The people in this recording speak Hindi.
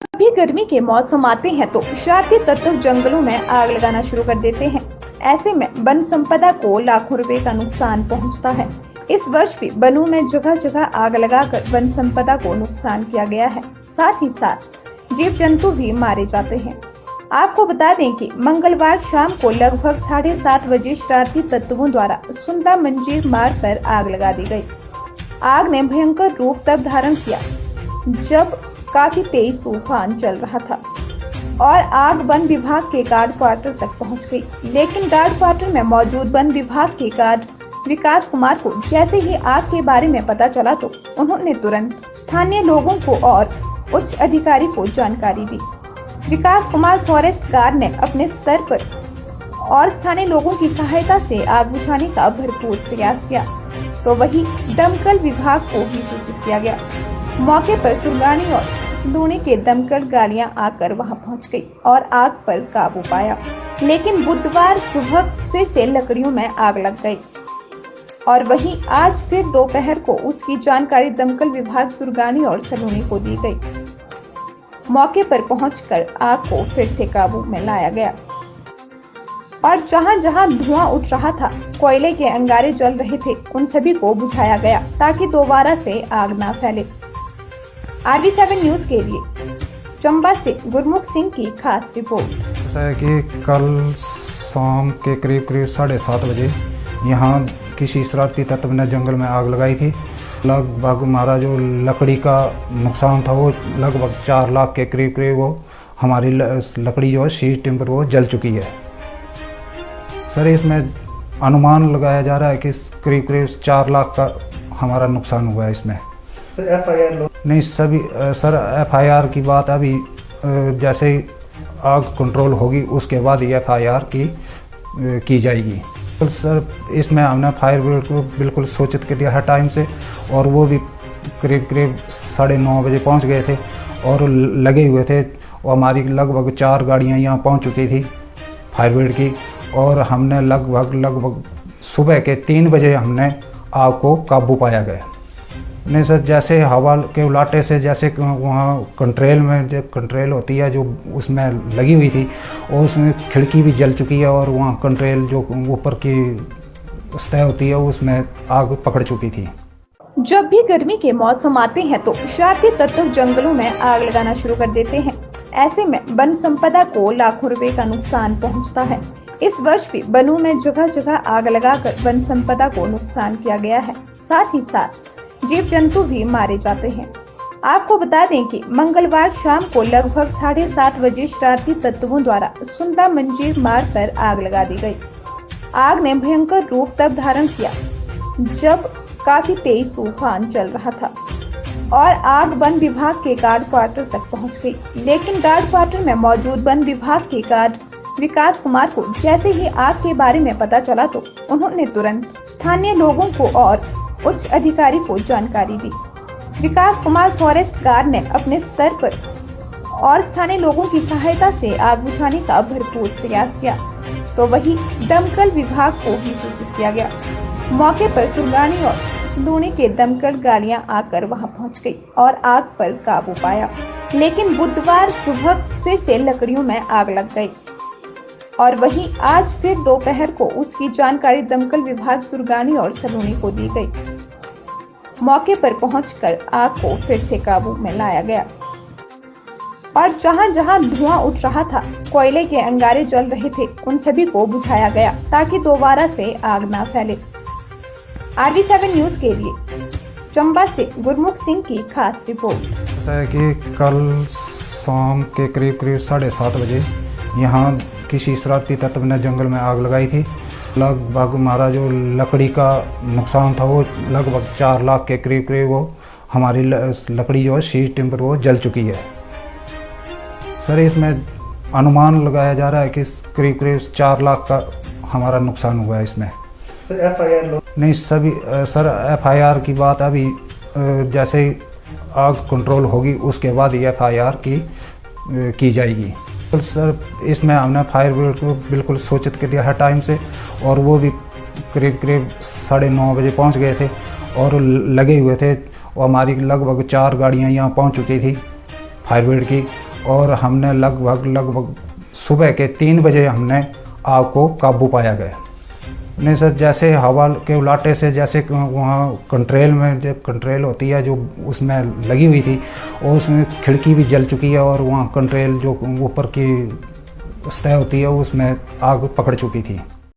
भी गर्मी के मौसम आते हैं तो शरारती तत्व जंगलों में आग लगाना शुरू कर देते हैं। ऐसे में वन संपदा को लाखों रुपए का नुकसान पहुंचता है। इस वर्ष भी वनों में जगह जगह आग लगाकर वन संपदा को नुकसान किया गया है। साथ ही साथ जीव जंतु भी मारे जाते हैं। आपको बता दें कि मंगलवार शाम को लगभग 7:30 बजे शरारती तत्वों द्वारा सुंदा मंजीर मार्ग पर आग लगा दी गई। आग ने भयंकर रूप तब धारण किया जब काफी तेज तूफान चल रहा था और आग वन विभाग के गार्ड क्वार्टर तक पहुंच गई। लेकिन गार्ड क्वार्टर में मौजूद वन विभाग के गार्ड विकास कुमार को जैसे ही आग के बारे में पता चला तो उन्होंने तुरंत स्थानीय लोगों को और उच्च अधिकारी को जानकारी दी। विकास कुमार फॉरेस्ट गार्ड ने अपने स्तर पर और स्थानीय लोगों की सहायता से आग बुझाने का भरपूर प्रयास किया, तो वही दमकल विभाग को भी सूचित किया गया। मौके पर सुरगानी और सिंदूनी के दमकल गाड़ियां आकर वहां पहुंच गई और आग पर काबू पाया। लेकिन बुधवार सुबह फिर से लकड़ियों में आग लग गई और वहीं आज फिर दोपहर को उसकी जानकारी दमकल विभाग सुरगानी और सलूनी को दी गई। मौके पर पहुंचकर आग को फिर से काबू में लाया गया और जहां जहां धुआं उठ रहा था, कोयले के अंगारे जल रहे थे, उन सभी को बुझाया गया ताकि दोबारा से आग न फैले। RV7 न्यूज के लिए चंबा से गुरमुख सिंह की खास रिपोर्ट। ऐसा है कि कल शाम के करीब 7:30 बजे यहाँ किसी शरारती तत्व ने जंगल में आग लगाई थी। लगभग हमारा जो लकड़ी का नुकसान था वो लगभग 4 लाख के करीब वो हमारी लकड़ी जो है शीश टिम्बर वो जल चुकी है। सर इसमें अनुमान लगाया जा रहा है कि करीब 4 लाख का हमारा नुकसान हुआ है इसमें। सर FIR नहीं सभी सर FIR की बात अभी जैसे ही आग कंट्रोल होगी उसके बाद ही FIR की जाएगी। तो सर इसमें हमने फायर ब्रिगेड को बिल्कुल सूचित कर दिया है टाइम से और वो भी करीब 9:30 बजे पहुंच गए थे और लगे हुए थे और हमारी लगभग 4 गाड़ियां यहाँ पहुंच चुकी थी फायर ब्रिगेड की और हमने लगभग सुबह के 3 बजे हमने आग को काबू पाया गया। नहीं सर जैसे हवा के उलाटे से जैसे वहाँ कंट्रेल में जो कंट्रेल होती है जो उसमें लगी हुई थी और उसमें खिड़की भी जल चुकी है और वहाँ कंट्रेल जो ऊपर की सतह होती है उसमें आग पकड़ चुकी थी। जब भी गर्मी के मौसम आते हैं तो शरारती तत्व जंगलों में आग लगाना शुरू कर देते हैं। ऐसे में वन संपदा को लाखों रुपए का नुकसान पहुंचता है। इस वर्ष भी वनों में जगह जगह आग लगाकर वन संपदा को नुकसान किया गया है। साथ ही साथ जीव जंतु भी मारे जाते हैं। आपको बता दें कि मंगलवार शाम को लगभग 7:30 बजे शरारती तत्वों द्वारा सुंदा मंजीर मार्ग पर आग लगा दी गई। आग ने भयंकर रूप तब धारण किया जब काफी तेज तूफान चल रहा था और आग वन विभाग के गार्ड क्वार्टर तक पहुंच गई। लेकिन गार्ड क्वार्टर में मौजूद वन विभाग के गार्ड विकास कुमार को जैसे ही आग के बारे में पता चला तो उन्होंने तुरंत स्थानीय लोगों को और उच्च अधिकारी को जानकारी दी। विकास कुमार फॉरेस्ट गार्ड ने अपने स्तर पर और स्थानीय लोगों की सहायता से आग बुझाने का भरपूर प्रयास किया, तो वही दमकल विभाग को भी सूचित किया गया। मौके पर सुरगानी और सिंदूनी के दमकल गाड़ियां आकर वहां पहुंच गई और आग पर काबू पाया। लेकिन बुधवार सुबह फिर से लकड़ियों में आग लग गई और वहीं आज फिर दोपहर को उसकी जानकारी दमकल विभाग सुरगानी और सलूनी को दी गई। मौके पर पहुंचकर आग को फिर से काबू में लाया गया और जहां जहां धुआं उठ रहा था, कोयले के अंगारे जल रहे थे, उन सभी को बुझाया गया ताकि दोबारा से आग न फैले। RV7 न्यूज के लिए चंबा से गुरमुख सिंह की खास रिपोर्ट। ऐसा है कि कल शाम के करीब 7:30 बजे यहाँ किसी शरारती तत्व ने जंगल में आग लगाई थी। लगभग हमारा जो लकड़ी का नुकसान था वो लगभग 4 लाख के करीब वो हमारी लकड़ी जो है शीश टिम्बर वो जल चुकी है। सर इसमें अनुमान लगाया जा रहा है कि करीब 4 लाख का हमारा नुकसान हुआ है इसमें। सर FIR नहीं सभी सर FIR की बात अभी जैसे ही आग कंट्रोल होगी उसके बाद ही FIR की जाएगी। तो सर इसमें हमने फायर ब्रिगेड को बिल्कुल सूचित कर दिया है टाइम से और वो भी करीब 9:30 बजे पहुंच गए थे और लगे हुए थे और हमारी लगभग 4 गाड़ियां यहाँ पहुंच चुकी थी फायर ब्रिगेड की और हमने लगभग सुबह के 3 बजे हमने आग को काबू पाया गया। नहीं सर, जैसे हवा के उलाटे से जैसे वहाँ कंट्रेल में जो कंट्रेल होती है जो उसमें लगी हुई थी, और उसमें खिड़की भी जल चुकी है, और वहाँ कंट्रेल जो ऊपर की सतह होती है उसमें आग पकड़ चुकी थी।